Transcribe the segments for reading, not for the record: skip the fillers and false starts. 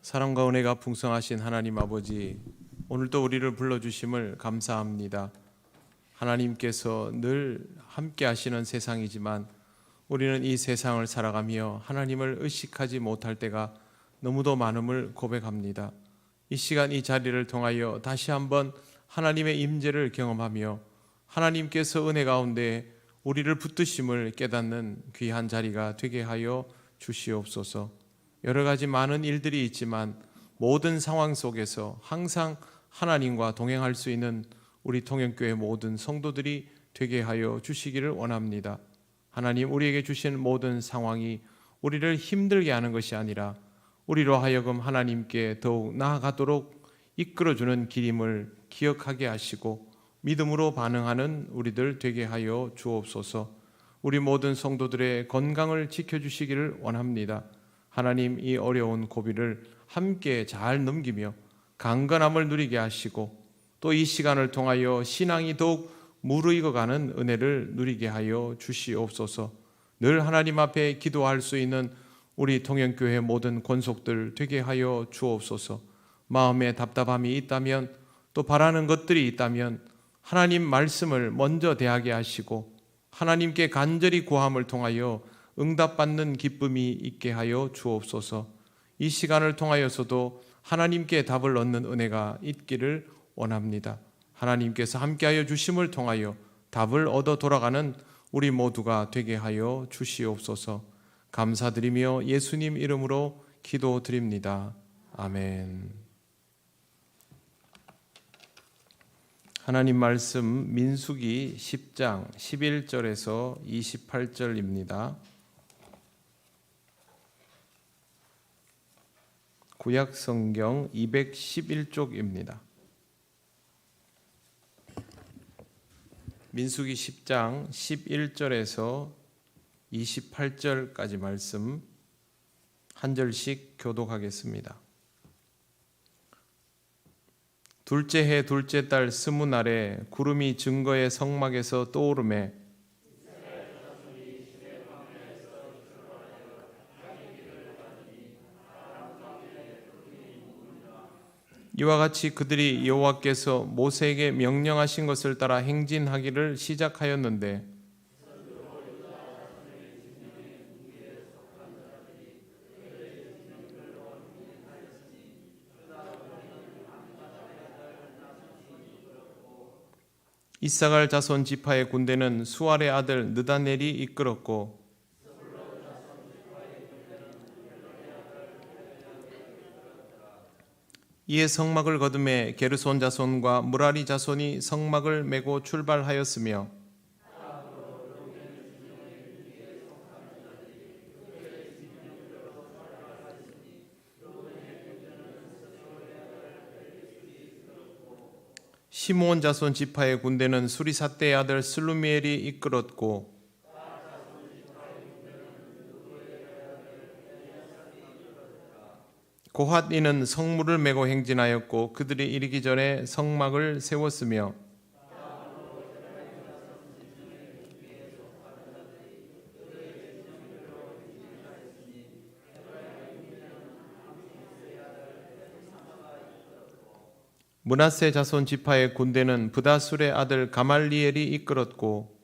사랑과 은혜가 풍성하신 하나님 아버지, 오늘도 우리를 불러주심을 감사합니다. 하나님께서 늘 함께 하시는 세상이지만 우리는 이 세상을 살아가며 하나님을 의식하지 못할 때가 너무도 많음을 고백합니다. 이 시간 이 자리를 통하여 다시 한번 하나님의 임재를 경험하며 하나님께서 은혜 가운데 우리를 붙드심을 깨닫는 귀한 자리가 되게 하여 주시옵소서. 여러 가지 많은 일들이 있지만 모든 상황 속에서 항상 하나님과 동행할 수 있는 우리 통영교회 모든 성도들이 되게 하여 주시기를 원합니다. 하나님, 우리에게 주신 모든 상황이 우리를 힘들게 하는 것이 아니라 우리로 하여금 하나님께 더욱 나아가도록 이끌어주는 길임을 기억하게 하시고 믿음으로 반응하는 우리들 되게 하여 주옵소서. 우리 모든 성도들의 건강을 지켜주시기를 원합니다. 하나님, 이 어려운 고비를 함께 잘 넘기며 강건함을 누리게 하시고 또 이 시간을 통하여 신앙이 더욱 무르익어가는 은혜를 누리게 하여 주시옵소서. 늘 하나님 앞에 기도할 수 있는 우리 통영교회 모든 권속들 되게 하여 주옵소서. 마음에 답답함이 있다면 또 바라는 것들이 있다면 하나님 말씀을 먼저 대하게 하시고 하나님께 간절히 구함을 통하여 응답받는 기쁨이 있게 하여 주옵소서. 이 시간을 통하여서도 하나님께 답을 얻는 은혜가 있기를 원합니다. 하나님께서 함께하여 주심을 통하여 답을 얻어 돌아가는 우리 모두가 되게 하여 주시옵소서. 감사드리며 예수님 이름으로 기도드립니다. 아멘. 하나님 말씀 민수기 10장 11절에서 28절입니다. 구약 성경 211쪽입니다. 민수기 10장 11절에서 28절까지 말씀 한 절씩 교독하겠습니다. 둘째 해 둘째 달 스무 날에 구름이 증거의 성막에서 떠오르매 이와 같이 그들이 여호와께서 모세에게 명령하신 것을 따라 행진하기를 시작하였는데 이사갈 자손 지파의 군대는 수알의 아들 느다넬이 이끌었고 이에 성막을 거두매 게르손 자손과 무라리 자손이 성막을 메고 출발하였으며 시므온 자손 지파의 군대는 수리사떼의 아들 슬루미엘이 이끌었고 고핫인은 성물을 메고 행진하였고 그들이 이르기 전에 성막을 세웠으며 므낫세 자손 지파의 군대는 브다술의 아들 가말리엘이 이끌었고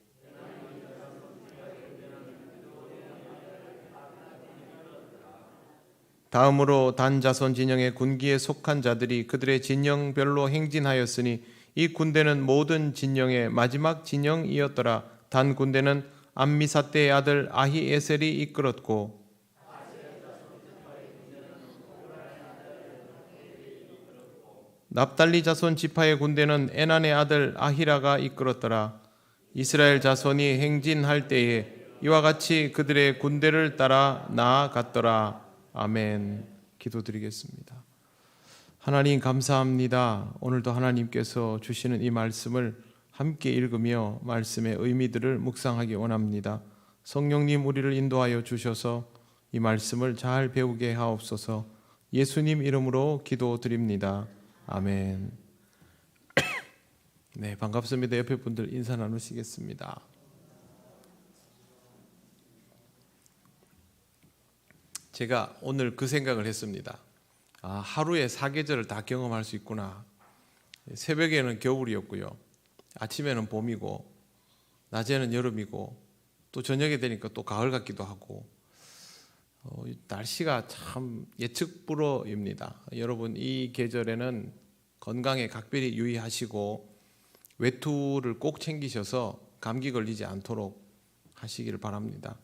다음으로 단 자손 진영의 군기에 속한 자들이 그들의 진영별로 행진하였으니 이 군대는 모든 진영의 마지막 진영이었더라. 단 군대는 암미사떼의 아들 아히에셀이 이끌었고 납달리 자손 지파의 군대는 에난의 아들 아히라가 이끌었더라. 이스라엘 자손이 행진할 때에 이와 같이 그들의 군대를 따라 나아갔더라. 아멘. 기도드리겠습니다. 하나님 감사합니다. 오늘도 하나님께서 주시는 이 말씀을 함께 읽으며 말씀의 의미들을 묵상하기 원합니다. 성령님 우리를 인도하여 주셔서 이 말씀을 잘 배우게 하옵소서. 예수님 이름으로 기도드립니다. 아멘. 네, 반갑습니다. 옆에 분들 인사 나누시겠습니다. 제가 오늘 그 생각을 했습니다. 하루에 사계절을 다 경험할 수 있구나. 새벽에는 겨울이었고요, 아침에는 봄이고, 낮에는 여름이고, 또 저녁에 되니까 또 가을 같기도 하고, 날씨가 참 예측 불허입니다. 여러분, 이 계절에는 건강에 각별히 유의하시고 외투를 꼭 챙기셔서 감기 걸리지 않도록 하시기를 바랍니다.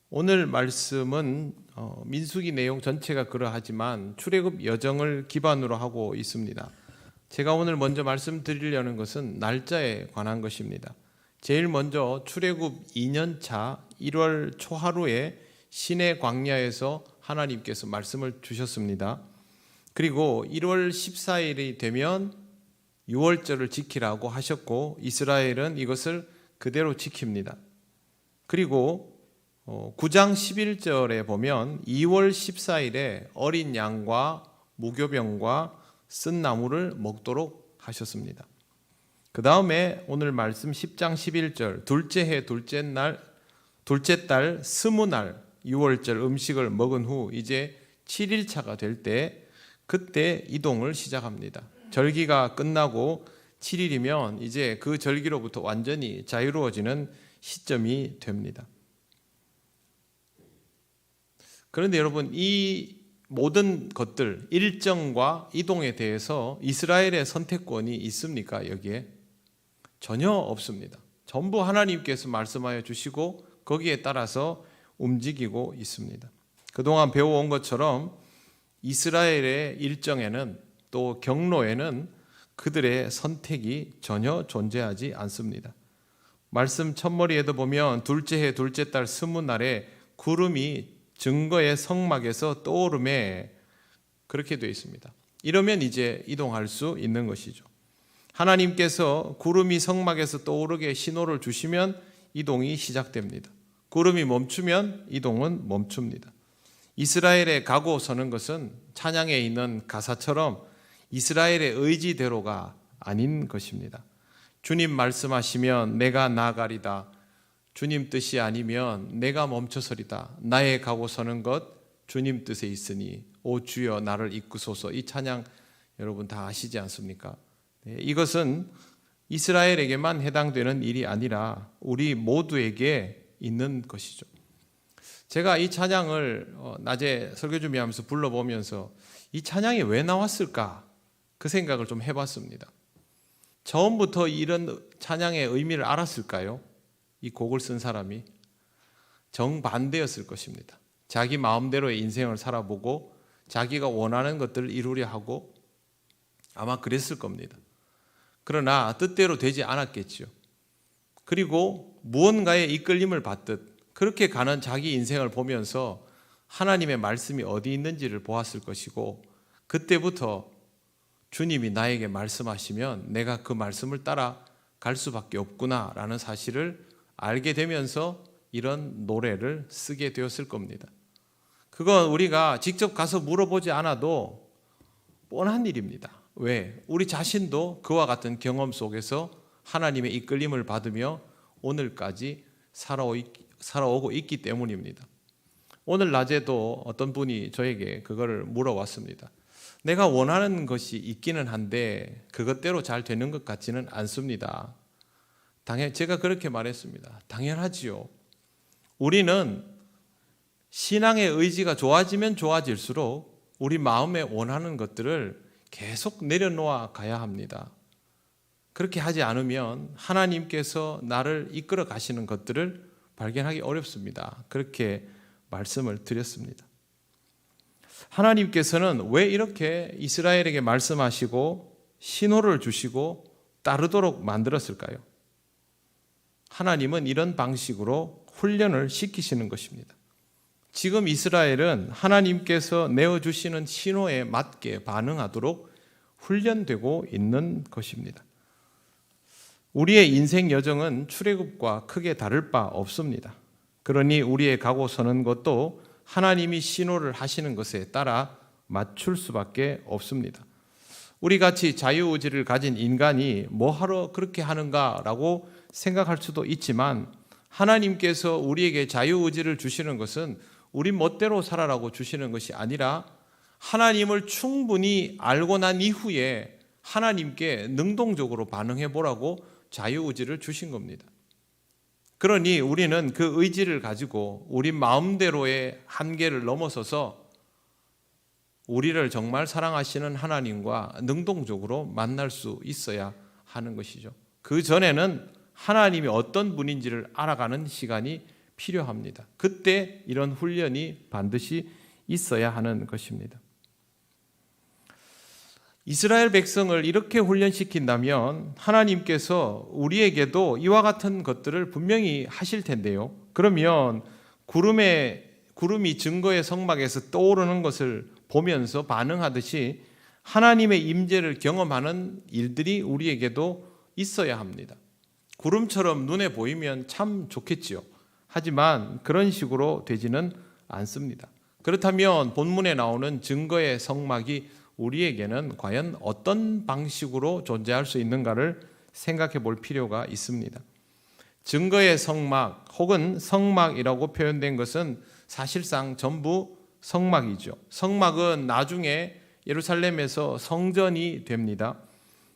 오늘 말씀은 민수기 내용 전체가 그러하지만 출애굽 여정을 기반으로 하고 있습니다. 제가 오늘 먼저 말씀드리려는 것은 날짜에 관한 것입니다. 제일 먼저 출애굽 2년차 1월 초하루에 시내 광야에서 하나님께서 말씀을 주셨습니다. 그리고 1월 14일이 되면 유월절을 지키라고 하셨고 이스라엘은 이것을 그대로 지킵니다. 그리고 9장 11절에 보면 2월 14일에 어린 양과 무교병과 쓴 나무를 먹도록 하셨습니다. 그 다음에 오늘 말씀 10장 11절 둘째 해 둘째 달 스무 날 유월절 음식을 먹은 후 이제 7일차가 될 때 그때 이동을 시작합니다. 절기가 끝나고 7일이면 이제 그 절기로부터 완전히 자유로워지는 시점이 됩니다. 그런데 여러분, 이 모든 것들, 일정과 이동에 대해서 이스라엘의 선택권이 있습니까? 여기에 전혀 없습니다. 전부 하나님께서 말씀하여 주시고 거기에 따라서 움직이고 있습니다. 그동안 배워온 것처럼 이스라엘의 일정에는 또 경로에는 그들의 선택이 전혀 존재하지 않습니다. 말씀 첫머리에도 보면 둘째 해 둘째 달 스무 날에 구름이 증거의 성막에서 떠오름에 그렇게 되어 있습니다. 이러면 이제 이동할 수 있는 것이죠. 하나님께서 구름이 성막에서 떠오르게 신호를 주시면 이동이 시작됩니다. 구름이 멈추면 이동은 멈춥니다. 이스라엘에 가고 서는 것은 찬양에 있는 가사처럼 이스라엘의 의지대로가 아닌 것입니다. 주님 말씀하시면 내가 나아가리다. 주님 뜻이 아니면 내가 멈춰서리다. 나의 가고 서는 것 주님 뜻에 있으니 오 주여 나를 이끄소서. 이 찬양 여러분 다 아시지 않습니까? 이것은 이스라엘에게만 해당되는 일이 아니라 우리 모두에게 있는 것이죠. 제가 이 찬양을 낮에 설교 준비하면서 불러보면서 이 찬양이 왜 나왔을까? 그 생각을 좀 해봤습니다. 처음부터 이런 찬양의 의미를 알았을까요? 이 곡을 쓴 사람이 정반대였을 것입니다. 자기 마음대로의 인생을 살아보고 자기가 원하는 것들을 이루려 하고 아마 그랬을 겁니다. 그러나 뜻대로 되지 않았겠지요. 그리고 무언가의 이끌림을 받듯 그렇게 가는 자기 인생을 보면서 하나님의 말씀이 어디 있는지를 보았을 것이고 그때부터 주님이 나에게 말씀하시면 내가 그 말씀을 따라 갈 수밖에 없구나라는 사실을 알게 되면서 이런 노래를 쓰게 되었을 겁니다. 그건 우리가 직접 가서 물어보지 않아도 뻔한 일입니다. 왜? 우리 자신도 그와 같은 경험 속에서 하나님의 이끌림을 받으며 오늘까지 살아오고 있기 때문입니다. 오늘 낮에도 어떤 분이 저에게 그거를 물어왔습니다. 내가 원하는 것이 있기는 한데 그것대로 잘 되는 것 같지는 않습니다. 제가 그렇게 말했습니다. 당연하지요. 우리는 신앙의 의지가 좋아지면 좋아질수록 우리 마음에 원하는 것들을 계속 내려놓아 가야 합니다. 그렇게 하지 않으면 하나님께서 나를 이끌어 가시는 것들을 발견하기 어렵습니다. 그렇게 말씀을 드렸습니다. 하나님께서는 왜 이렇게 이스라엘에게 말씀하시고 신호를 주시고 따르도록 만들었을까요? 하나님은 이런 방식으로 훈련을 시키시는 것입니다. 지금 이스라엘은 하나님께서 내어주시는 신호에 맞게 반응하도록 훈련되고 있는 것입니다. 우리의 인생 여정은 출애굽과 크게 다를 바 없습니다. 그러니 우리의 가고 서는 것도 하나님이 신호를 하시는 것에 따라 맞출 수밖에 없습니다. 우리같이 자유의지를 가진 인간이 뭐하러 그렇게 하는가라고 생각할 수도 있지만 하나님께서 우리에게 자유의지를 주시는 것은 우리 멋대로 살아라고 주시는 것이 아니라 하나님을 충분히 알고 난 이후에 하나님께 능동적으로 반응해 보라고 자유의지를 주신 겁니다. 그러니 우리는 그 의지를 가지고 우리 마음대로의 한계를 넘어서서 우리를 정말 사랑하시는 하나님과 능동적으로 만날 수 있어야 하는 것이죠. 그 전에는 하나님이 어떤 분인지를 알아가는 시간이 필요합니다. 그때 이런 훈련이 반드시 있어야 하는 것입니다. 이스라엘 백성을 이렇게 훈련시킨다면 하나님께서 우리에게도 이와 같은 것들을 분명히 하실 텐데요. 그러면 구름이 증거의 성막에서 떠오르는 것을 보면서 반응하듯이 하나님의 임재를 경험하는 일들이 우리에게도 있어야 합니다. 구름처럼 눈에 보이면 참 좋겠지요. 하지만 그런 식으로 되지는 않습니다. 그렇다면 본문에 나오는 증거의 성막이 우리에게는 과연 어떤 방식으로 존재할 수 있는가를 생각해 볼 필요가 있습니다. 증거의 성막 혹은 성막이라고 표현된 것은 사실상 전부 성막이죠. 성막은 나중에 예루살렘에서 성전이 됩니다.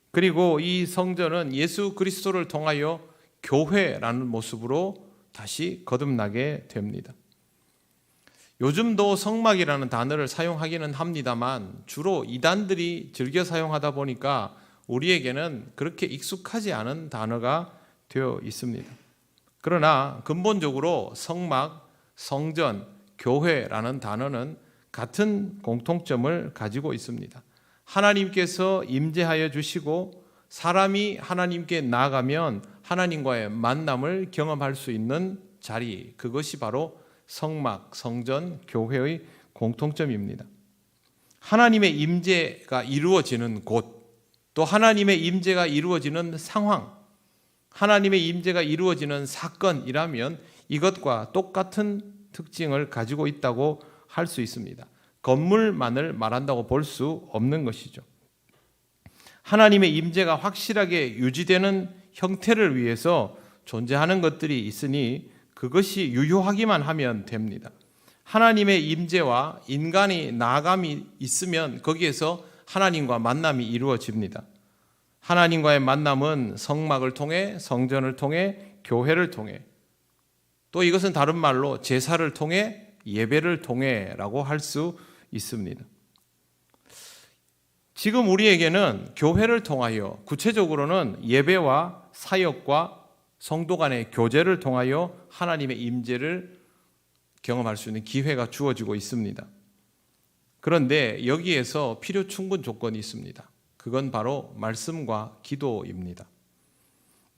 그리고 이 성전은 예수 그리스도를 통하여 교회라는 모습으로 다시 거듭나게 됩니다. 요즘도 성막이라는 단어를 사용하기는 합니다만 주로 이단들이 즐겨 사용하다 보니까 우리에게는 그렇게 익숙하지 않은 단어가 되어 있습니다. 그러나 근본적으로 성막, 성전, 교회라는 단어는 같은 공통점을 가지고 있습니다. 하나님께서 임재하여 주시고 사람이 하나님께 나아가면 하나님과의 만남을 경험할 수 있는 자리, 그것이 바로 성막, 성전, 교회의 공통점입니다. 하나님의 임재가 이루어지는 곳, 또 하나님의 임재가 이루어지는 상황, 하나님의 임재가 이루어지는 사건이라면 이것과 똑같은 특징을 가지고 있다고 할 수 있습니다. 건물만을 말한다고 볼 수 없는 것이죠. 하나님의 임재가 확실하게 유지되는 형태를 위해서 존재하는 것들이 있으니 그것이 유효하기만 하면 됩니다. 하나님의 임재와 인간의 나아감이 있으면 거기에서 하나님과 만남이 이루어집니다. 하나님과의 만남은 성막을 통해, 성전을 통해, 교회를 통해, 또 이것은 다른 말로 제사를 통해, 예배를 통해라고 할 수 있습니다. 지금 우리에게는 교회를 통하여, 구체적으로는 예배와 사역과 성도 간의 교제를 통하여 하나님의 임재를 경험할 수 있는 기회가 주어지고 있습니다. 그런데 여기에서 필요 충분 조건이 있습니다. 그건 바로 말씀과 기도입니다.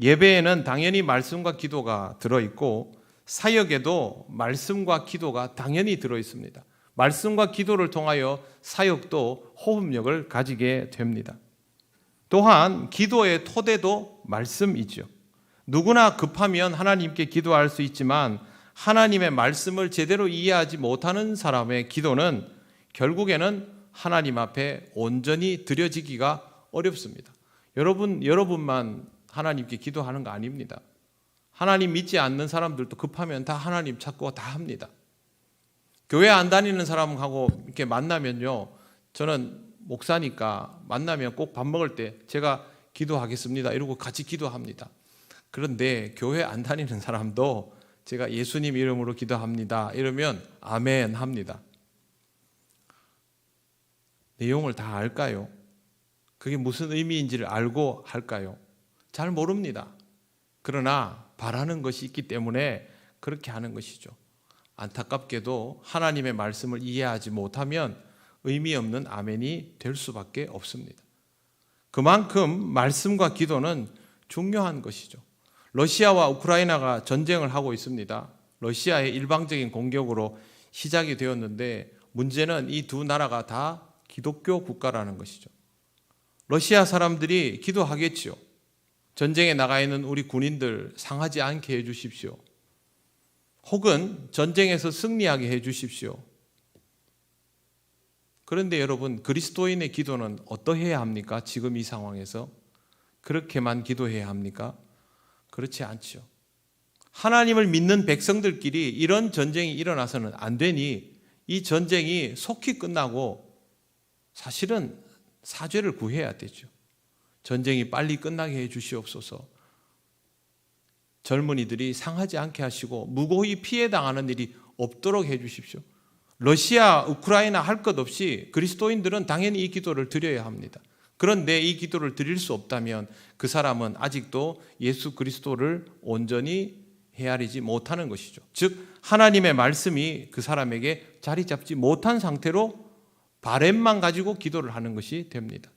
예배에는 당연히 말씀과 기도가 들어있고 사역에도 말씀과 기도가 당연히 들어있습니다. 말씀과 기도를 통하여 사역도 호흡력을 가지게 됩니다. 또한 기도의 토대도 말씀이죠. 누구나 급하면 하나님께 기도할 수 있지만 하나님의 말씀을 제대로 이해하지 못하는 사람의 기도는 결국에는 하나님 앞에 온전히 드려지기가 어렵습니다. 여러분만 하나님께 기도하는 거 아닙니다. 하나님 믿지 않는 사람들도 급하면 다 하나님 찾고 다 합니다. 교회 안 다니는 사람하고 이렇게 만나면요, 저는 목사니까 만나면 꼭 밥 먹을 때 제가 기도하겠습니다 이러고 같이 기도합니다. 그런데 교회 안 다니는 사람도 제가 예수님 이름으로 기도합니다 이러면 아멘 합니다. 내용을 다 알까요? 그게 무슨 의미인지를 알고 할까요? 잘 모릅니다. 그러나 바라는 것이 있기 때문에 그렇게 하는 것이죠. 안타깝게도 하나님의 말씀을 이해하지 못하면 의미 없는 아멘이 될 수밖에 없습니다. 그만큼 말씀과 기도는 중요한 것이죠. 러시아와 우크라이나가 전쟁을 하고 있습니다. 러시아의 일방적인 공격으로 시작이 되었는데 문제는 이 두 나라가 다 기독교 국가라는 것이죠. 러시아 사람들이 기도하겠지요. 전쟁에 나가 있는 우리 군인들 상하지 않게 해 주십시오. 혹은 전쟁에서 승리하게 해 주십시오. 그런데 여러분, 그리스도인의 기도는 어떠해야 합니까? 지금 이 상황에서 그렇게만 기도해야 합니까? 그렇지 않죠. 하나님을 믿는 백성들끼리 이런 전쟁이 일어나서는 안 되니 이 전쟁이 속히 끝나고 사실은 사죄를 구해야 되죠. 전쟁이 빨리 끝나게 해 주시옵소서. 젊은이들이 상하지 않게 하시고 무고히 피해 당하는 일이 없도록 해 주십시오. 러시아, 우크라이나 할 것 없이 그리스도인들은 당연히 이 기도를 드려야 합니다. 그런데 이 기도를 드릴 수 없다면 그 사람은 아직도 예수 그리스도를 온전히 헤아리지 못하는 것이죠. 즉 하나님의 말씀이 그 사람에게 자리 잡지 못한 상태로 바램만 가지고 기도를 하는 것이 됩니다.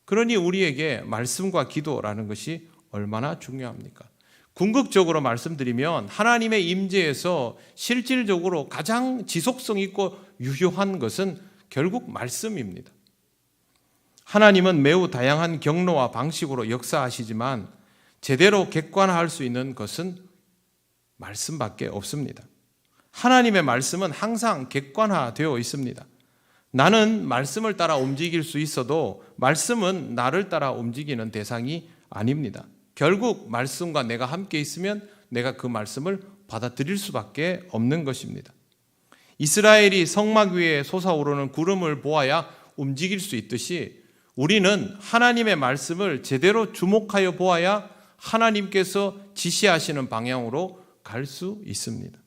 그러니 우리에게 말씀과 기도라는 것이 얼마나 중요합니까? 궁극적으로 말씀드리면 하나님의 임재에서 실질적으로 가장 지속성 있고 유효한 것은 결국 말씀입니다. 하나님은 매우 다양한 경로와 방식으로 역사하시지만 제대로 객관화할 수 있는 것은 말씀밖에 없습니다. 하나님의 말씀은 항상 객관화되어 있습니다. 나는 말씀을 따라 움직일 수 있어도 말씀은 나를 따라 움직이는 대상이 아닙니다. 결국 말씀과 내가 함께 있으면 내가 그 말씀을 받아들일 수밖에 없는 것입니다. 이스라엘이 성막 위에 솟아오르는 구름을 보아야 움직일 수 있듯이 우리는 하나님의 말씀을 제대로 주목하여 보아야 하나님께서 지시하시는 방향으로 갈 수 있습니다.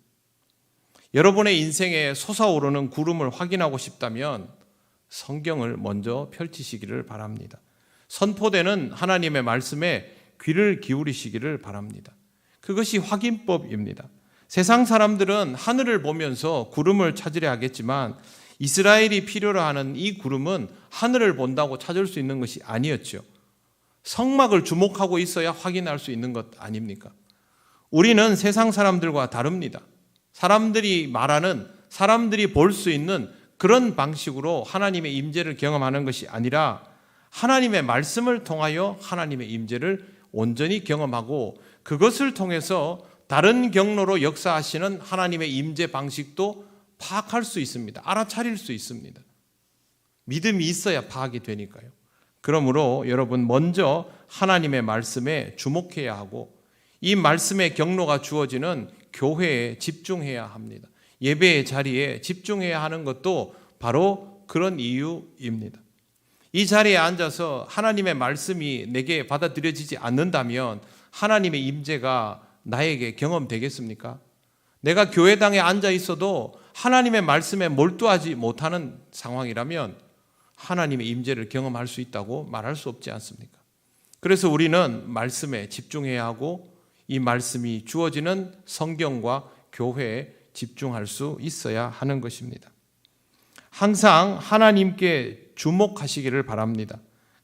여러분의 인생에 솟아오르는 구름을 확인하고 싶다면 성경을 먼저 펼치시기를 바랍니다. 선포되는 하나님의 말씀에 귀를 기울이시기를 바랍니다. 그것이 확인법입니다. 세상 사람들은 하늘을 보면서 구름을 찾으려 하겠지만 이스라엘이 필요로 하는 이 구름은 하늘을 본다고 찾을 수 있는 것이 아니었죠. 성막을 주목하고 있어야 확인할 수 있는 것 아닙니까? 우리는 세상 사람들과 다릅니다. 사람들이 말하는, 사람들이 볼 수 있는 그런 방식으로 하나님의 임재를 경험하는 것이 아니라 하나님의 말씀을 통하여 하나님의 임재를 온전히 경험하고 그것을 통해서 다른 경로로 역사하시는 하나님의 임재 방식도 파악할 수 있습니다. 알아차릴 수 있습니다. 믿음이 있어야 파악이 되니까요. 그러므로 여러분 먼저 하나님의 말씀에 주목해야 하고 이 말씀의 경로가 주어지는 교회에 집중해야 합니다. 예배의 자리에 집중해야 하는 것도 바로 그런 이유입니다. 이 자리에 앉아서 하나님의 말씀이 내게 받아들여지지 않는다면 하나님의 임재가 나에게 경험되겠습니까? 내가 교회당에 앉아 있어도 하나님의 말씀에 몰두하지 못하는 상황이라면 하나님의 임재를 경험할 수 있다고 말할 수 없지 않습니까? 그래서 우리는 말씀에 집중해야 하고 이 말씀이 주어지는 성경과 교회에 집중할 수 있어야 하는 것입니다. 항상 하나님께 주목하시기를 바랍니다.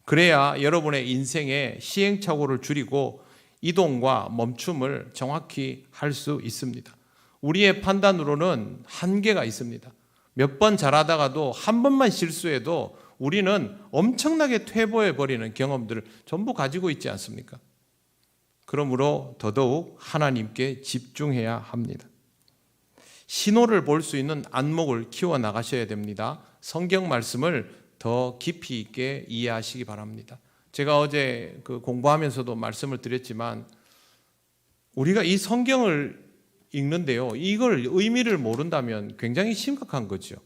그래야 여러분의 인생의 시행착오를 줄이고 이동과 멈춤을 정확히 할 수 있습니다. 우리의 판단으로는 한계가 있습니다. 몇 번 잘하다가도 한 번만 실수해도 우리는 엄청나게 퇴보해버리는 경험들을 전부 가지고 있지 않습니까? 그러므로 더더욱 하나님께 집중해야 합니다. 신호를 볼 수 있는 안목을 키워나가셔야 됩니다. 성경 말씀을 더 깊이 있게 이해하시기 바랍니다. 제가 어제 공부하면서도 말씀을 드렸지만 우리가 이 성경을 읽는데요, 이걸 의미를 모른다면 굉장히 심각한 거죠.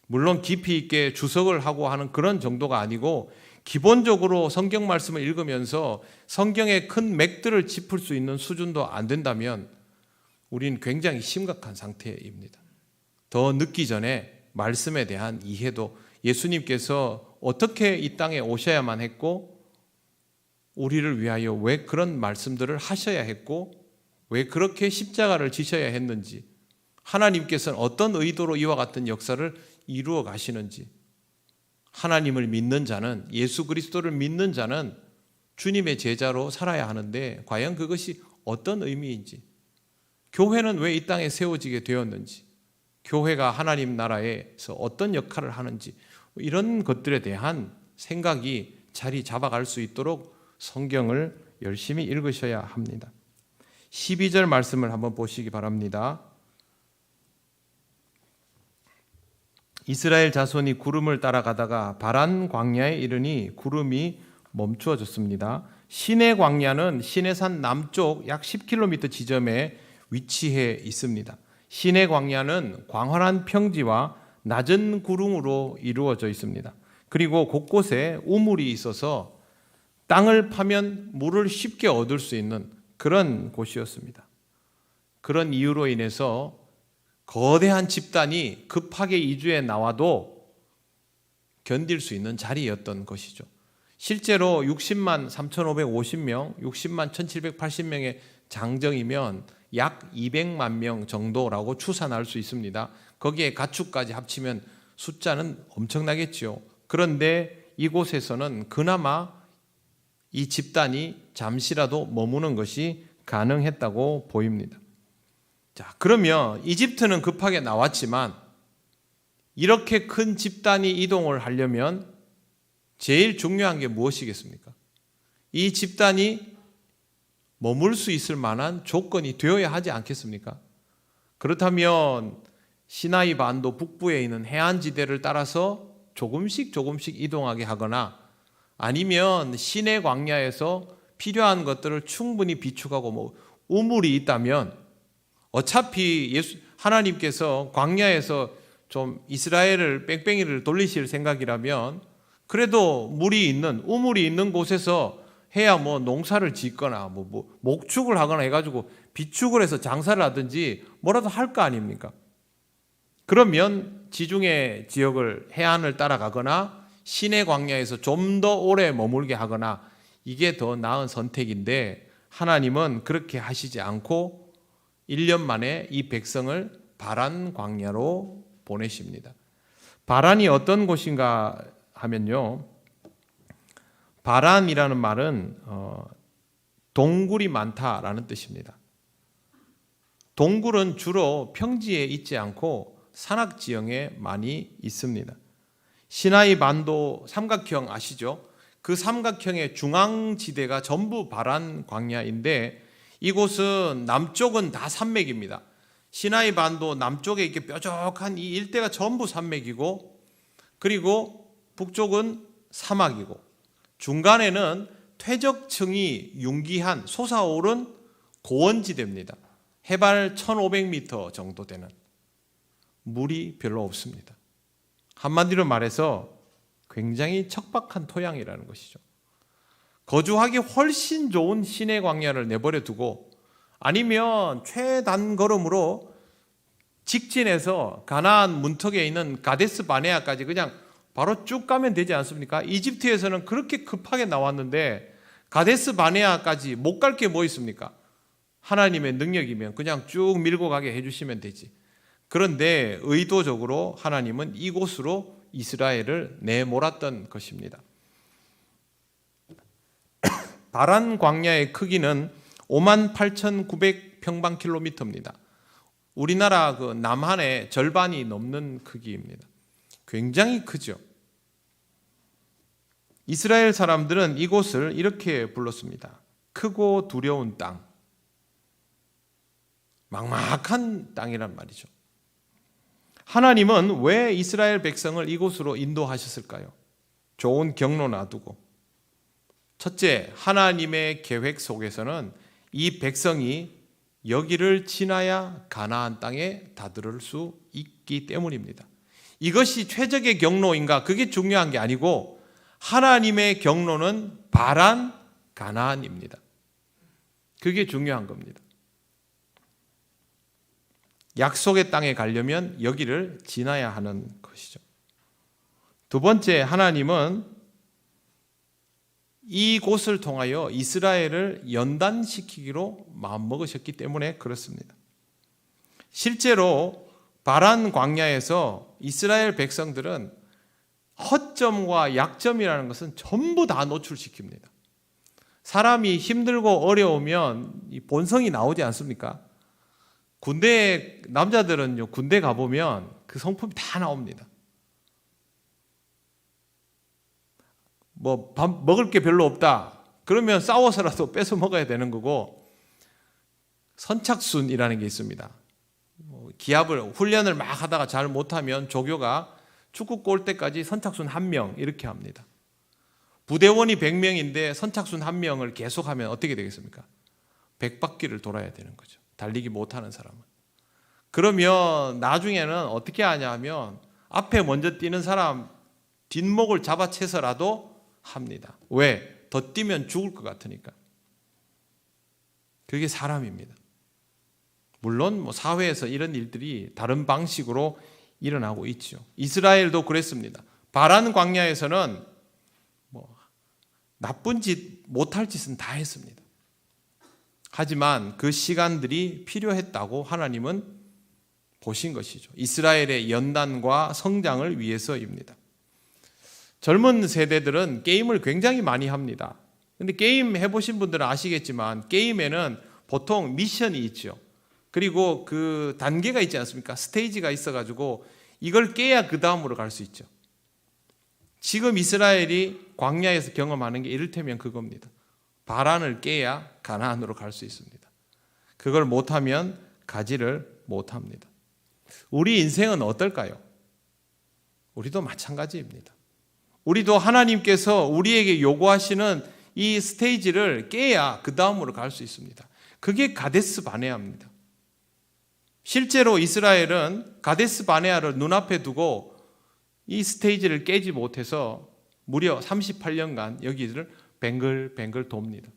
물론 깊이 있게 주석을 하고 하는 그런 정도가 아니고 기본적으로 성경 말씀을 읽으면서 성경의 큰 맥들을 짚을 수 있는 수준도 안 된다면 우리는 굉장히 심각한 상태입니다. 더 늦기 전에 말씀에 대한 이해도 예수님께서 어떻게 이 땅에 오셔야만 했고 우리를 위하여 왜 그런 말씀들을 하셔야 했고 왜 그렇게 십자가를 지셔야 했는지 하나님께서는 어떤 의도로 이와 같은 역사를 이루어 가시는지 하나님을 믿는 자는 예수 그리스도를 믿는 자는 주님의 제자로 살아야 하는데 과연 그것이 어떤 의미인지 교회는 왜 이 땅에 세워지게 되었는지 교회가 하나님 나라에서 어떤 역할을 하는지 이런 것들에 대한 생각이 자리 잡아갈 수 있도록 성경을 열심히 읽으셔야 합니다. 12절 말씀을 한번 보시기 바랍니다. 이스라엘 자손이 구름을 따라가다가 바란 광야에 이르니 구름이 멈추어졌습니다. 시내 광야는 시내산 남쪽 약 10km 지점에 위치해 있습니다. 시내 광야는 광활한 평지와 낮은 구릉으로 이루어져 있습니다. 그리고 곳곳에 우물이 있어서 땅을 파면 물을 쉽게 얻을 수 있는 그런 곳이었습니다. 그런 이유로 인해서 거대한 집단이 급하게 이주해 나와도 견딜 수 있는 자리였던 것이죠. 실제로 60만 3,550명, 60만 1,780명의 장정이면 약 200만 명 정도라고 추산할 수 있습니다. 거기에 가축까지 합치면 숫자는 엄청나겠죠. 그런데 이곳에서는 그나마 이 집단이 잠시라도 머무는 것이 가능했다고 보입니다. 자, 그러면 이집트는 급하게 나왔지만 이렇게 큰 집단이 이동을 하려면 제일 중요한 게 무엇이겠습니까? 이 집단이 머물 수 있을 만한 조건이 되어야 하지 않겠습니까? 그렇다면 시나이 반도 북부에 있는 해안지대를 따라서 조금씩 이동하게 하거나 아니면 시내 광야에서 필요한 것들을 충분히 비축하고 우물이 있다면 어차피 하나님께서 광야에서 좀 이스라엘을 뺑뺑이를 돌리실 생각이라면 그래도 물이 있는 우물이 있는 곳에서 해야 농사를 짓거나 목축을 하거나 해가지고 비축을 해서 장사를 하든지 뭐라도 할 거 아닙니까? 그러면 지중해 지역을 해안을 따라가거나 시내 광야에서 좀 더 오래 머물게 하거나 이게 더 나은 선택인데 하나님은 그렇게 하시지 않고 1년 만에 이 백성을 바란 광야로 보내십니다. 바란이 어떤 곳인가 하면요, 바란이라는 말은 동굴이 많다라는 뜻입니다. 동굴은 주로 평지에 있지 않고 산악지형에 많이 있습니다. 시나이 반도 삼각형 아시죠? 그 삼각형의 중앙지대가 전부 바란 광야인데 이곳은 남쪽은 다 산맥입니다. 시나이 반도 남쪽에 이렇게 뾰족한 이 일대가 전부 산맥이고 그리고 북쪽은 사막이고 중간에는 퇴적층이 융기한 솟아오른 고원지대입니다. 해발 1500m 정도 되는 물이 별로 없습니다. 한마디로 말해서 굉장히 척박한 토양이라는 것이죠. 거주하기 훨씬 좋은 시내 광야를 내버려 두고 아니면 최단걸음으로 직진해서 가나안 문턱에 있는 가데스 바네아까지 그냥 바로 쭉 가면 되지 않습니까? 이집트에서는 그렇게 급하게 나왔는데 가데스 바네아까지 못 갈 게 뭐 있습니까? 하나님의 능력이면 그냥 쭉 밀고 가게 해주시면 되지. 그런데 의도적으로 하나님은 이곳으로 이스라엘을 내몰았던 것입니다. 바란 광야의 크기는 58,900평방킬로미터입니다. 우리나라 그 남한의 절반이 넘는 크기입니다. 굉장히 크죠. 이스라엘 사람들은 이곳을 이렇게 불렀습니다. 크고 두려운 땅. 막막한 땅이란 말이죠. 하나님은 왜 이스라엘 백성을 이곳으로 인도하셨을까요? 좋은 경로 놔두고. 첫째, 하나님의 계획 속에서는 이 백성이 여기를 지나야 가나안 땅에 다다를 수 있기 때문입니다. 이것이 최적의 경로인가? 그게 중요한 게 아니고 하나님의 경로는 바란 가나안입니다. 그게 중요한 겁니다. 약속의 땅에 가려면 여기를 지나야 하는 것이죠. 두 번째, 하나님은 이곳을 통하여 이스라엘을 연단시키기로 마음먹으셨기 때문에 그렇습니다. 실제로 바란 광야에서 이스라엘 백성들은 허점과 약점이라는 것은 전부 다 노출시킵니다. 사람이 힘들고 어려우면 이 본성이 나오지 않습니까? 남자들은요, 군대 가보면 그 성품이 다 나옵니다. 밥 먹을 게 별로 없다. 그러면 싸워서라도 뺏어 먹어야 되는 거고, 선착순이라는 게 있습니다. 훈련을 막 하다가 잘 못하면 조교가 축구 골 때까지 선착순 1명 이렇게 합니다. 부대원이 100명인데 선착순 1명을 계속하면 어떻게 되겠습니까? 100바퀴를 돌아야 되는 거죠. 달리기 못하는 사람은. 그러면 나중에는 어떻게 하냐 하면 앞에 먼저 뛰는 사람 뒷목을 잡아채서라도 합니다. 왜? 더 뛰면 죽을 것 같으니까. 그게 사람입니다. 물론 사회에서 이런 일들이 다른 방식으로 일어나고 있죠. 이스라엘도 그랬습니다. 바란 광야에서는 나쁜 짓, 못할 짓은 다 했습니다. 하지만 그 시간들이 필요했다고 하나님은 보신 것이죠. 이스라엘의 연단과 성장을 위해서입니다. 젊은 세대들은 게임을 굉장히 많이 합니다. 근데 게임 해보신 분들은 아시겠지만 게임에는 보통 미션이 있죠. 그리고 그 단계가 있지 않습니까? 스테이지가 있어가지고 이걸 깨야 그 다음으로 갈 수 있죠. 지금 이스라엘이 광야에서 경험하는 게 이를테면 그겁니다. 바란을 깨야 가나안으로 갈 수 있습니다. 그걸 못하면 가지를 못합니다. 우리 인생은 어떨까요? 우리도 마찬가지입니다. 우리도 하나님께서 우리에게 요구하시는 이 스테이지를 깨야 그 다음으로 갈 수 있습니다. 그게 가데스 바네아입니다. 실제로 이스라엘은 가데스 바네아를 눈앞에 두고 이 스테이지를 깨지 못해서 무려 38년간 여기를 뱅글뱅글 돕니다.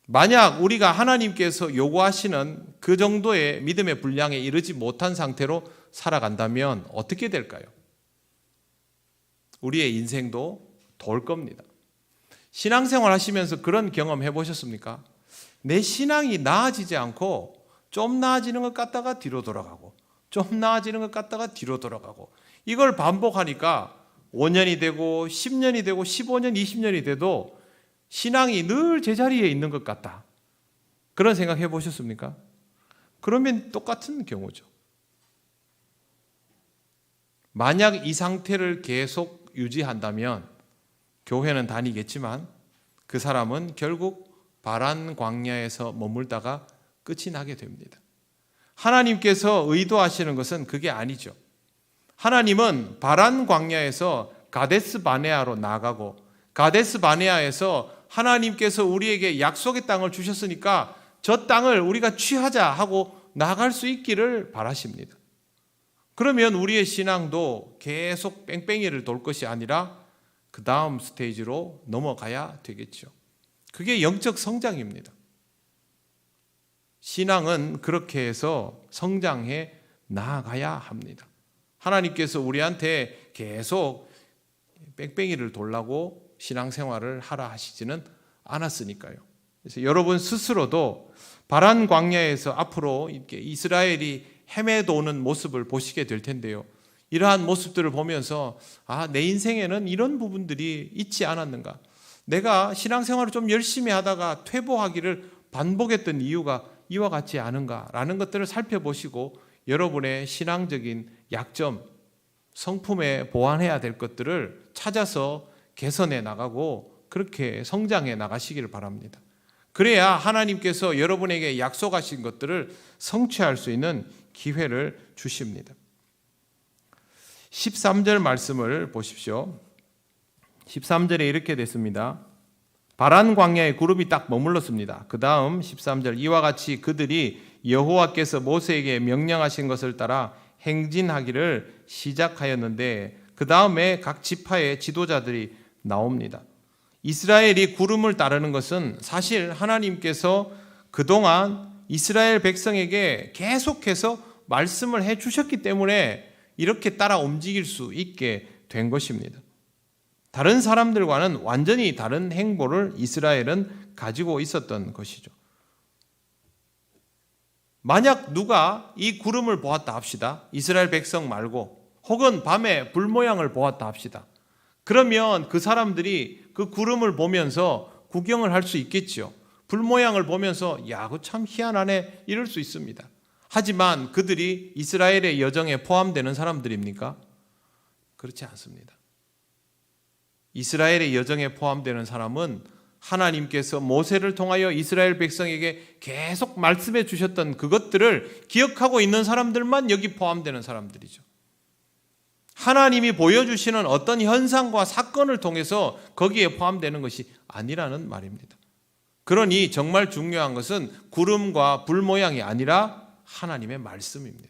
만약 우리가 하나님께서 요구하시는 그 정도의 믿음의 분량에 이르지 못한 상태로 살아간다면 어떻게 될까요? 우리의 인생도 돌 겁니다. 신앙생활 하시면서 그런 경험 해보셨습니까? 내 신앙이 나아지지 않고 좀 나아지는 것 같다가 뒤로 돌아가고 좀 나아지는 것 같다가 뒤로 돌아가고 이걸 반복하니까 5년이 되고 10년이 되고 15년, 20년이 돼도 신앙이 늘 제자리에 있는 것 같다. 그런 생각 해보셨습니까? 그러면 똑같은 경우죠. 만약 이 상태를 계속 유지한다면 교회는 다니겠지만 그 사람은 결국 바란 광야에서 머물다가 끝이 나게 됩니다. 하나님께서 의도하시는 것은 그게 아니죠. 하나님은 바란 광야에서 가데스 바네아로 나가고 가데스 바네아에서 하나님께서 우리에게 약속의 땅을 주셨으니까 저 땅을 우리가 취하자 하고 나갈 수 있기를 바라십니다. 그러면 우리의 신앙도 계속 뺑뺑이를 돌 것이 아니라 그 다음 스테이지로 넘어가야 되겠죠. 그게 영적 성장입니다. 신앙은 그렇게 해서 성장해 나아가야 합니다. 하나님께서 우리한테 계속 뺑뺑이를 돌라고 신앙생활을 하라 하시지는 않았으니까요. 그래서 여러분 스스로도 바란 광야에서 앞으로 이렇게 이스라엘이 헤매도는 모습을 보시게 될 텐데요. 이러한 모습들을 보면서 내 인생에는 이런 부분들이 있지 않았는가? 내가 신앙생활을 좀 열심히 하다가 퇴보하기를 반복했던 이유가 이와 같지 않은가라는 것들을 살펴보시고 여러분의 신앙적인 약점, 성품에 보완해야 될 것들을 찾아서 개선해 나가고 그렇게 성장해 나가시기를 바랍니다. 그래야 하나님께서 여러분에게 약속하신 것들을 성취할 수 있는 기회를 주십니다. 13절 말씀을 보십시오. 13절에 이렇게 됐습니다. 바란 광야에 그룹이 딱 머물렀습니다. 그 다음 13절 이와 같이 그들이 여호와께서 모세에게 명령하신 것을 따라 행진하기를 시작하였는데 그 다음에 각 지파의 지도자들이 나옵니다. 이스라엘이 구름을 따르는 것은 사실 하나님께서 그동안 이스라엘 백성에게 계속해서 말씀을 해 주셨기 때문에 이렇게 따라 움직일 수 있게 된 것입니다. 다른 사람들과는 완전히 다른 행보를 이스라엘은 가지고 있었던 것이죠. 만약 누가 이 구름을 보았다 합시다. 이스라엘 백성 말고 혹은 밤에 불 모양을 보았다 합시다. 그러면 그 사람들이 그 구름을 보면서 구경을 할 수 있겠죠. 불 모양을 보면서 그거 참 희한하네 이럴 수 있습니다. 하지만 그들이 이스라엘의 여정에 포함되는 사람들입니까? 그렇지 않습니다. 이스라엘의 여정에 포함되는 사람은 하나님께서 모세를 통하여 이스라엘 백성에게 계속 말씀해 주셨던 그것들을 기억하고 있는 사람들만 여기 포함되는 사람들이죠. 하나님이 보여주시는 어떤 현상과 사건을 통해서 거기에 포함되는 것이 아니라는 말입니다. 그러니 정말 중요한 것은 구름과 불 모양이 아니라 하나님의 말씀입니다.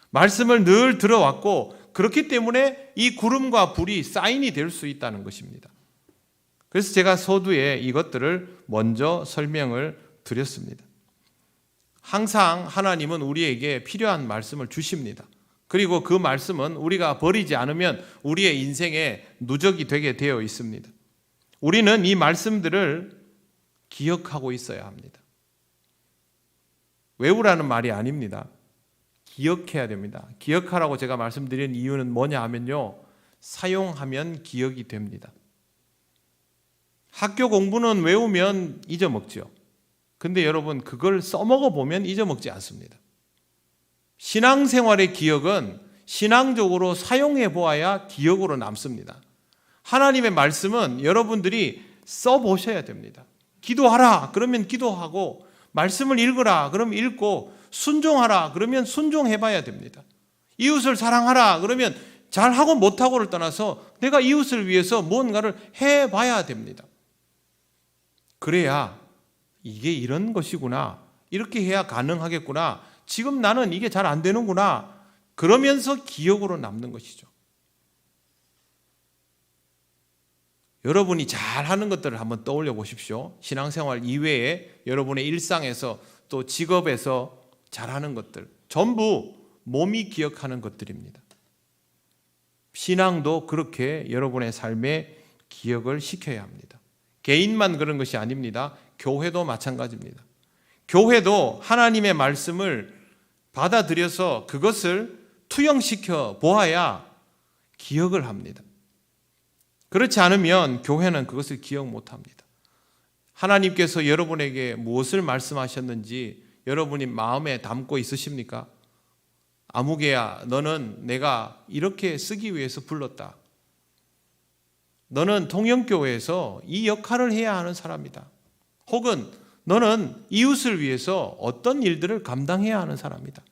말씀을 늘 들어왔고 그렇기 때문에 이 구름과 불이 사인이 될 수 있다는 것입니다. 그래서 제가 서두에 이것들을 먼저 설명을 드렸습니다. 항상 하나님은 우리에게 필요한 말씀을 주십니다. 그리고 그 말씀은 우리가 버리지 않으면 우리의 인생에 누적이 되게 되어 있습니다. 우리는 이 말씀들을 기억하고 있어야 합니다. 외우라는 말이 아닙니다. 기억해야 됩니다. 기억하라고 제가 말씀드린 이유는 뭐냐 하면요, 사용하면 기억이 됩니다. 학교 공부는 외우면 잊어먹죠. 근데 여러분, 그걸 써먹어 보면 잊어먹지 않습니다. 신앙생활의 기억은 신앙적으로 사용해 보아야 기억으로 남습니다. 하나님의 말씀은 여러분들이 써보셔야 됩니다. 기도하라 그러면 기도하고, 말씀을 읽으라 그러면 읽고, 순종하라 그러면 순종해 봐야 됩니다. 이웃을 사랑하라 그러면 잘하고 못하고를 떠나서 내가 이웃을 위해서 무언가를 해봐야 됩니다. 그래야 이게 이런 것이구나, 이렇게 해야 가능하겠구나, 지금 나는 이게 잘 안 되는구나, 그러면서 기억으로 남는 것이죠. 여러분이 잘하는 것들을 한번 떠올려 보십시오. 신앙생활 이외에 여러분의 일상에서 또 직업에서 잘하는 것들, 전부 몸이 기억하는 것들입니다. 신앙도 그렇게 여러분의 삶에 기억을 시켜야 합니다. 개인만 그런 것이 아닙니다. 교회도 마찬가지입니다. 교회도 하나님의 말씀을 받아들여서 그것을 투영시켜 보아야 기억을 합니다. 그렇지 않으면 교회는 그것을 기억 못합니다. 하나님께서 여러분에게 무엇을 말씀하셨는지 여러분이 마음에 담고 있으십니까? 아무개야, 너는 내가 이렇게 쓰기 위해서 불렀다. 너는 통영교회에서 이 역할을 해야 하는 사람이다. 혹은 너는 이웃을 위해서 어떤 일들을 감당해야 하는 사람이다.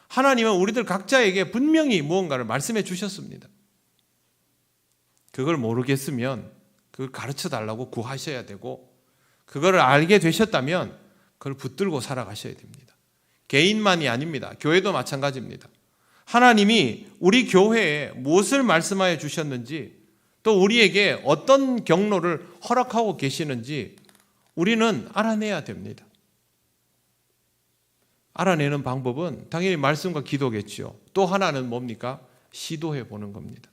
하나님은 우리들 각자에게 분명히 무언가를 말씀해 주셨습니다. 그걸 모르겠으면 그걸 가르쳐 달라고 구하셔야 되고, 그걸 알게 되셨다면 그걸 붙들고 살아가셔야 됩니다. 개인만이 아닙니다. 교회도 마찬가지입니다. 하나님이 우리 교회에 무엇을 말씀하여 주셨는지, 또 우리에게 어떤 경로를 허락하고 계시는지 우리는 알아내야 됩니다. 알아내는 방법은 당연히 말씀과 기도겠죠. 또 하나는 뭡니까? 시도해 보는 겁니다.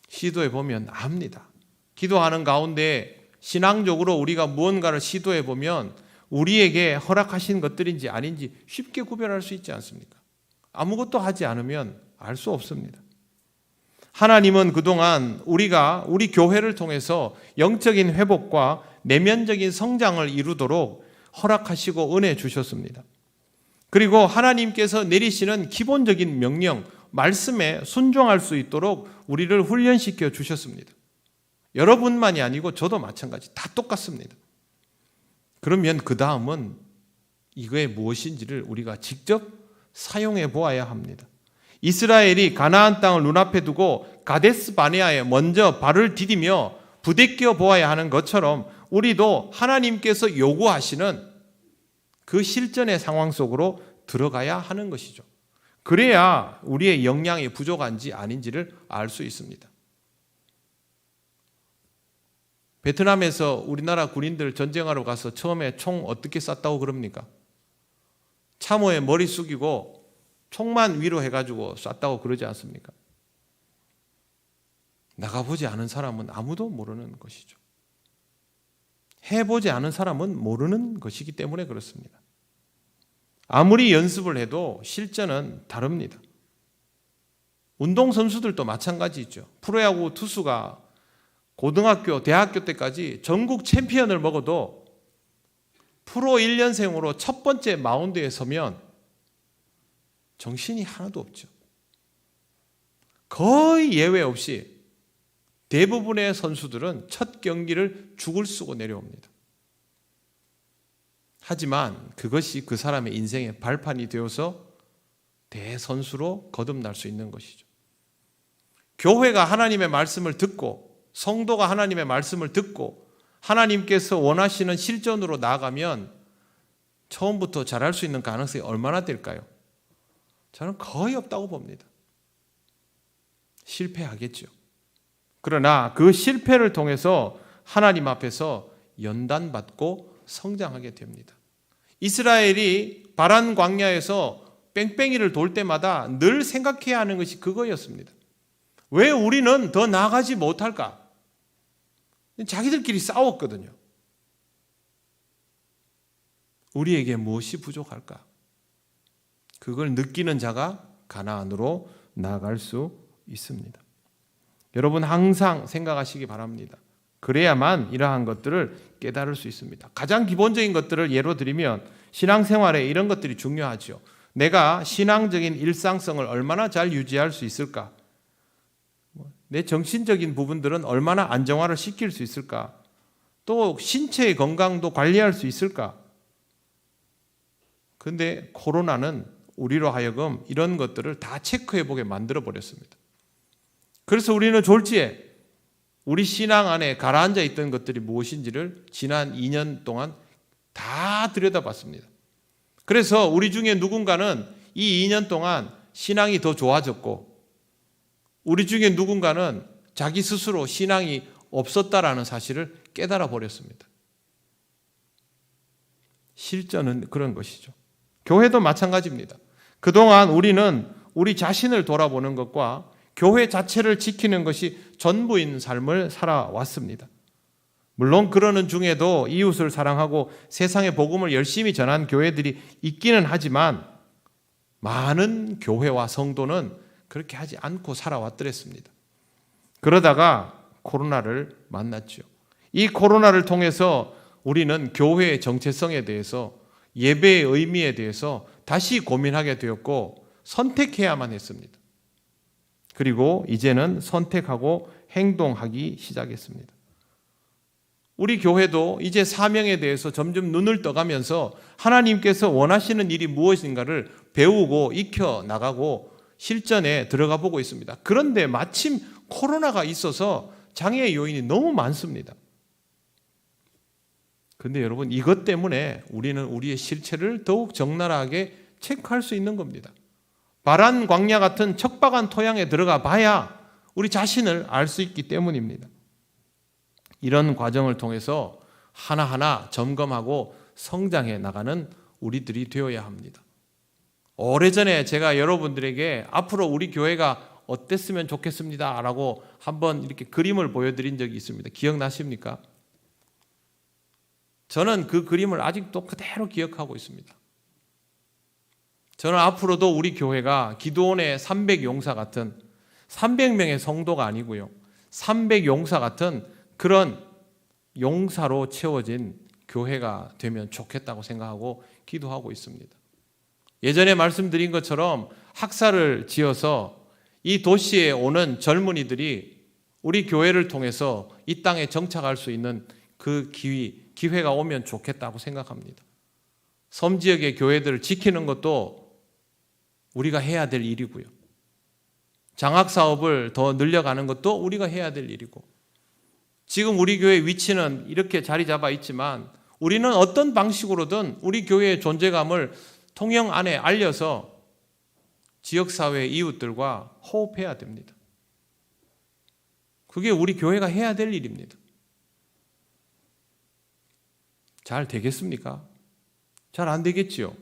시도해 보면 압니다. 기도하는 가운데 신앙적으로 우리가 무언가를 시도해 보면 우리에게 허락하신 것들인지 아닌지 쉽게 구별할 수 있지 않습니까? 아무것도 하지 않으면 알 수 없습니다. 하나님은 그동안 우리가 우리 교회를 통해서 영적인 회복과 내면적인 성장을 이루도록 허락하시고 은혜 주셨습니다. 그리고 하나님께서 내리시는 기본적인 명령, 말씀에 순종할 수 있도록 우리를 훈련시켜 주셨습니다. 여러분만이 아니고 저도 마찬가지, 다 똑같습니다. 그러면 그 다음은 이거에 무엇인지를 우리가 직접 사용해 보아야 합니다. 이스라엘이 가나안 땅을 눈앞에 두고 가데스 바네아에 먼저 발을 디디며 부대껴 보아야 하는 것처럼 우리도 하나님께서 요구하시는 그 실전의 상황 속으로 들어가야 하는 것이죠. 그래야 우리의 역량이 부족한지 아닌지를 알 수 있습니다. 베트남에서 우리나라 군인들 전쟁하러 가서 처음에 총 어떻게 쐈다고 그럽니까? 참호에 머리 숙이고 총만 위로 해가지고 쐈다고 그러지 않습니까? 나가보지 않은 사람은 아무도 모르는 것이죠. 해보지 않은 사람은 모르는 것이기 때문에 그렇습니다. 아무리 연습을 해도 실전은 다릅니다. 운동선수들도 마찬가지죠. 프로야구 투수가 고등학교, 대학교 때까지 전국 챔피언을 먹어도 프로 1년생으로 첫 번째 마운드에 서면 정신이 하나도 없죠. 거의 예외 없이 대부분의 선수들은 첫 경기를 죽을 쓰고 내려옵니다. 하지만 그것이 그 사람의 인생의 발판이 되어서 대선수로 거듭날 수 있는 것이죠. 교회가 하나님의 말씀을 듣고 성도가 하나님의 말씀을 듣고 하나님께서 원하시는 실전으로 나아가면 처음부터 잘할 수 있는 가능성이 얼마나 될까요? 저는 거의 없다고 봅니다. 실패하겠죠. 그러나 그 실패를 통해서 하나님 앞에서 연단받고 성장하게 됩니다. 이스라엘이 바란 광야에서 뺑뺑이를 돌 때마다 늘 생각해야 하는 것이 그거였습니다. 왜 우리는 더 나아가지 못할까? 자기들끼리 싸웠거든요. 우리에게 무엇이 부족할까? 그걸 느끼는 자가 가나안으로 나아갈 수 있습니다. 여러분 항상 생각하시기 바랍니다. 그래야만 이러한 것들을 깨달을 수 있습니다. 가장 기본적인 것들을 예로 들면 신앙생활에 이런 것들이 중요하죠. 내가 신앙적인 일상성을 얼마나 잘 유지할 수 있을까? 내 정신적인 부분들은 얼마나 안정화를 시킬 수 있을까? 또 신체의 건강도 관리할 수 있을까? 그런데 코로나는 우리로 하여금 이런 것들을 다 체크해보게 만들어버렸습니다. 그래서 우리는 졸지에 우리 신앙 안에 가라앉아 있던 것들이 무엇인지를 지난 2년 동안 다 들여다봤습니다. 그래서 우리 중에 누군가는 이 2년 동안 신앙이 더 좋아졌고 우리 중에 누군가는 자기 스스로 신앙이 없었다라는 사실을 깨달아 버렸습니다. 실전은 그런 것이죠. 교회도 마찬가지입니다. 그동안 우리는 우리 자신을 돌아보는 것과 교회 자체를 지키는 것이 전부인 삶을 살아왔습니다. 물론 그러는 중에도 이웃을 사랑하고 세상의 복음을 열심히 전한 교회들이 있기는 하지만 많은 교회와 성도는 그렇게 하지 않고 살아왔더랬습니다. 그러다가 코로나를 만났죠. 이 코로나를 통해서 우리는 교회의 정체성에 대해서 예배의 의미에 대해서 다시 고민하게 되었고 선택해야만 했습니다. 그리고 이제는 선택하고 행동하기 시작했습니다. 우리 교회도 이제 사명에 대해서 점점 눈을 떠가면서 하나님께서 원하시는 일이 무엇인가를 배우고 익혀 나가고 실전에 들어가 보고 있습니다. 그런데 마침 코로나가 있어서 장애의 요인이 너무 많습니다. 그런데 여러분 이것 때문에 우리는 우리의 실체를 더욱 적나라하게 체크할 수 있는 겁니다. 바란 광야 같은 척박한 토양에 들어가 봐야 우리 자신을 알 수 있기 때문입니다. 이런 과정을 통해서 하나하나 점검하고 성장해 나가는 우리들이 되어야 합니다. 오래전에 제가 여러분들에게 앞으로 우리 교회가 어땠으면 좋겠습니다 라고 한번 이렇게 그림을 보여드린 적이 있습니다. 기억나십니까? 저는 그 그림을 아직도 그대로 기억하고 있습니다. 저는 앞으로도 우리 교회가 기도원의 300용사 같은 300명의 성도가 아니고요. 300용사 같은 그런 용사로 채워진 교회가 되면 좋겠다고 생각하고 기도하고 있습니다. 예전에 말씀드린 것처럼 학사를 지어서 이 도시에 오는 젊은이들이 우리 교회를 통해서 이 땅에 정착할 수 있는 그 기회가 오면 좋겠다고 생각합니다. 섬 지역의 교회들을 지키는 것도 우리가 해야 될 일이고요. 장학 사업을 더 늘려가는 것도 우리가 해야 될 일이고 지금 우리 교회 위치는 이렇게 자리 잡아 있지만 우리는 어떤 방식으로든 우리 교회의 존재감을 통영 안에 알려서 지역사회 이웃들과 호흡해야 됩니다. 그게 우리 교회가 해야 될 일입니다. 잘 되겠습니까? 잘 안 되겠지요.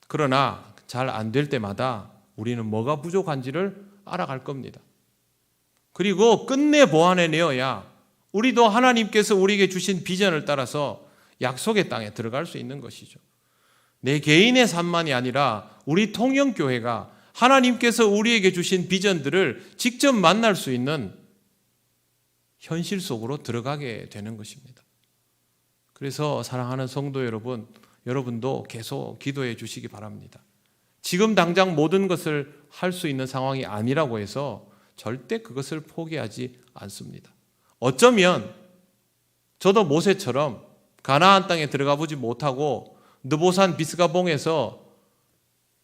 그러나 잘 안 될 때마다 우리는 뭐가 부족한지를 알아갈 겁니다. 그리고 끝내 보완해내어야 우리도 하나님께서 우리에게 주신 비전을 따라서 약속의 땅에 들어갈 수 있는 것이죠. 내 개인의 삶만이 아니라 우리 통영교회가 하나님께서 우리에게 주신 비전들을 직접 만날 수 있는 현실 속으로 들어가게 되는 것입니다. 그래서 사랑하는 성도 여러분, 여러분도 계속 기도해 주시기 바랍니다. 지금 당장 모든 것을 할 수 있는 상황이 아니라고 해서 절대 그것을 포기하지 않습니다. 어쩌면 저도 모세처럼 가나안 땅에 들어가 보지 못하고 느보산 비스가봉에서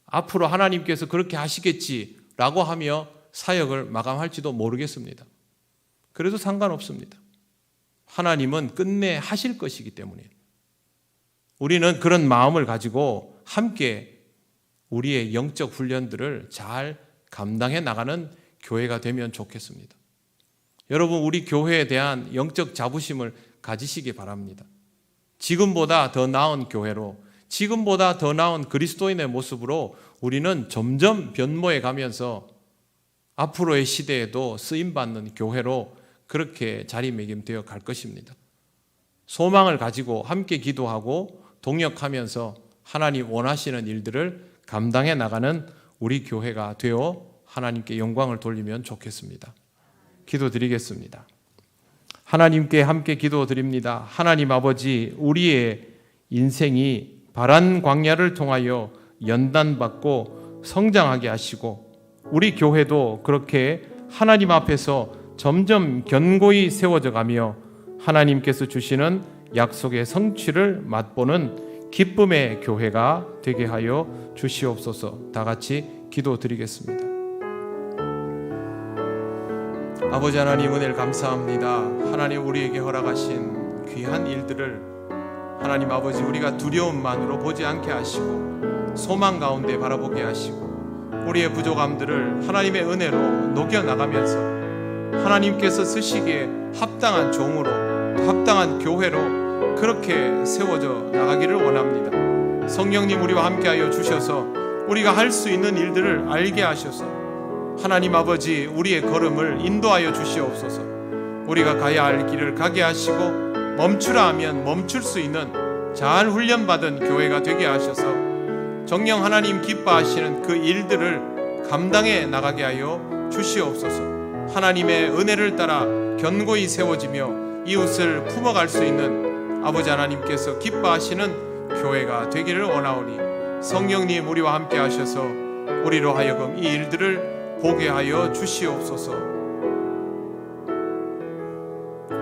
앞으로 하나님께서 그렇게 하시겠지라고 하며 사역을 마감할지도 모르겠습니다. 그래도 상관없습니다. 하나님은 끝내 하실 것이기 때문에 우리는 그런 마음을 가지고 함께 우리의 영적 훈련들을 잘 감당해 나가는 교회가 되면 좋겠습니다. 여러분, 우리 교회에 대한 영적 자부심을 가지시기 바랍니다. 지금보다 더 나은 교회로, 지금보다 더 나은 그리스도인의 모습으로 우리는 점점 변모해 가면서 앞으로의 시대에도 쓰임받는 교회로 그렇게 자리매김되어 갈 것입니다. 소망을 가지고 함께 기도하고 동역하면서 하나님 원하시는 일들을 감당해 나가는 우리 교회가 되어 하나님께 영광을 돌리면 좋겠습니다. 기도드리겠습니다. 하나님께 함께 기도드립니다. 하나님 아버지, 우리의 인생이 바란 광야를 통하여 연단받고 성장하게 하시고 우리 교회도 그렇게 하나님 앞에서 점점 견고히 세워져 가며 하나님께서 주시는 약속의 성취를 맛보는 기쁨의 교회가 되게 하여 주시옵소서. 다 같이 기도드리겠습니다. 아버지 하나님, 은혜를 감사합니다. 하나님, 우리에게 허락하신 귀한 일들을 하나님 아버지, 우리가 두려움만으로 보지 않게 하시고 소망 가운데 바라보게 하시고 우리의 부족함들을 하나님의 은혜로 녹여나가면서 하나님께서 쓰시기에 합당한 종으로, 합당한 교회로 그렇게 세워져 나가기를 원합니다. 성령님, 우리와 함께하여 주셔서 우리가 할 수 있는 일들을 알게 하셔서 하나님 아버지, 우리의 걸음을 인도하여 주시옵소서. 우리가 가야 할 길을 가게 하시고 멈추라 하면 멈출 수 있는 잘 훈련받은 교회가 되게 하셔서 정녕 하나님 기뻐하시는 그 일들을 감당해 나가게 하여 주시옵소서. 하나님의 은혜를 따라 견고히 세워지며 이웃을 품어갈 수 있는 아버지 하나님께서 기뻐하시는 교회가 되기를 원하오니 성령님, 우리와 함께 하셔서 우리로 하여금 이 일들을 보게 하여 주시옵소서.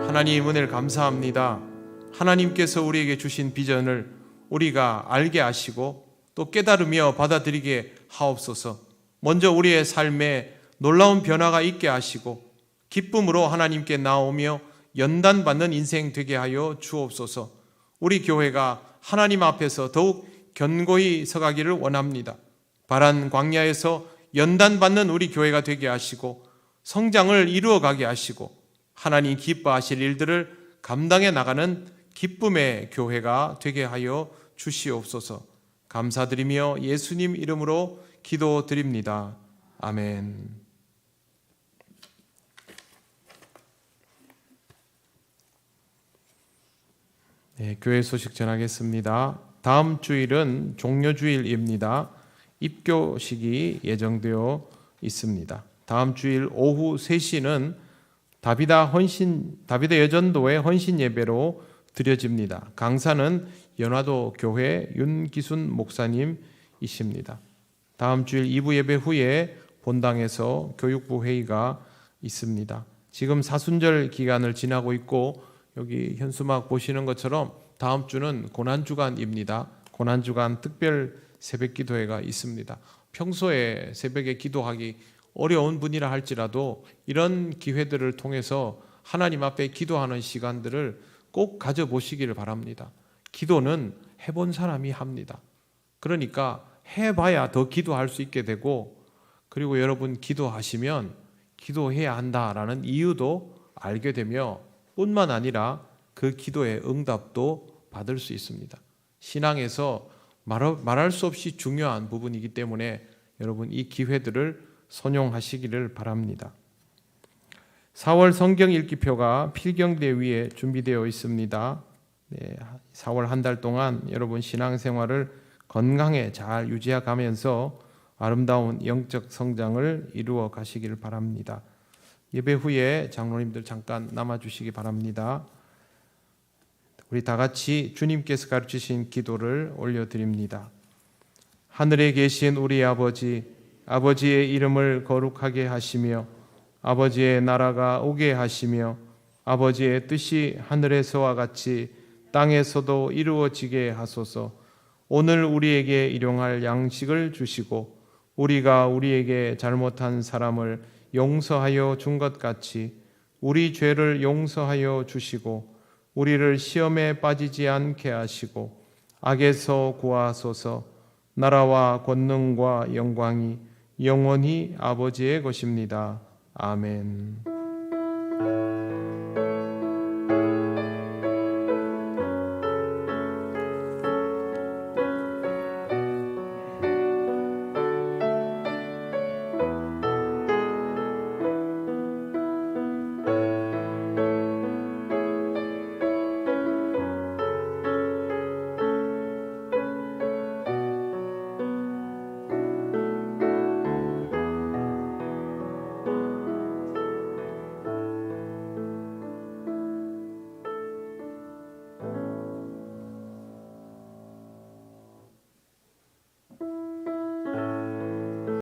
하나님, 은혜를 감사합니다. 하나님께서 우리에게 주신 비전을 우리가 알게 하시고 또 깨달으며 받아들이게 하옵소서. 먼저 우리의 삶에 놀라운 변화가 있게 하시고 기쁨으로 하나님께 나오며 연단받는 인생 되게 하여 주옵소서. 우리 교회가 하나님 앞에서 더욱 견고히 서가기를 원합니다. 바란 광야에서 연단받는 우리 교회가 되게 하시고 성장을 이루어가게 하시고 하나님 기뻐하실 일들을 감당해 나가는 기쁨의 교회가 되게 하여 주시옵소서. 감사드리며 예수님 이름으로 기도드립니다. 아멘. 네, 교회 소식 전하겠습니다. 다음 주일은 종료주일입니다. 입교식이 예정되어 있습니다. 다음 주일 오후 3시는 다비다 여전도의 헌신 예배로 드려집니다. 강사는 연화도 교회 윤기순 목사님이십니다. 다음 주일 2부 예배 후에 본당에서 교육부 회의가 있습니다. 지금 사순절 기간을 지나고 있고 여기 현수막 보시는 것처럼 다음 주는 고난주간입니다. 고난주간 특별 새벽 기도회가 있습니다. 평소에 새벽에 기도하기 어려운 분이라 할지라도 이런 기회들을 통해서 하나님 앞에 기도하는 시간들을 꼭 가져보시기를 바랍니다. 기도는 해본 사람이 합니다. 그러니까 해봐야 더 기도할 수 있게 되고, 그리고 여러분 기도하시면 기도해야 한다라는 이유도 알게 되며 뿐만 아니라 그 기도의 응답도 받을 수 있습니다. 신앙에서 말할 수 없이 중요한 부분이기 때문에 여러분 이 기회들을 선용하시기를 바랍니다. 4월 성경 읽기표가 필경대위에 준비되어 있습니다. 4월 한 달 동안 여러분 신앙생활을 건강에 잘 유지해가면서 아름다운 영적 성장을 이루어 가시기를 바랍니다. 예배 후에 장로님들 잠깐 남아주시기 바랍니다. 우리 다 같이 주님께서 가르치신 기도를 올려드립니다. 하늘에 계신 우리 아버지, 아버지의 이름을 거룩하게 하시며 아버지의 나라가 오게 하시며 아버지의 뜻이 하늘에서와 같이 땅에서도 이루어지게 하소서. 오늘 우리에게 일용할 양식을 주시고 우리가 우리에게 잘못한 사람을 용서하여 준 것 같이 우리 죄를 용서하여 주시고 우리를 시험에 빠지지 않게 하시고 악에서 구하소서. 나라와 권능과 영광이 영원히 아버지의 것입니다. 아멘.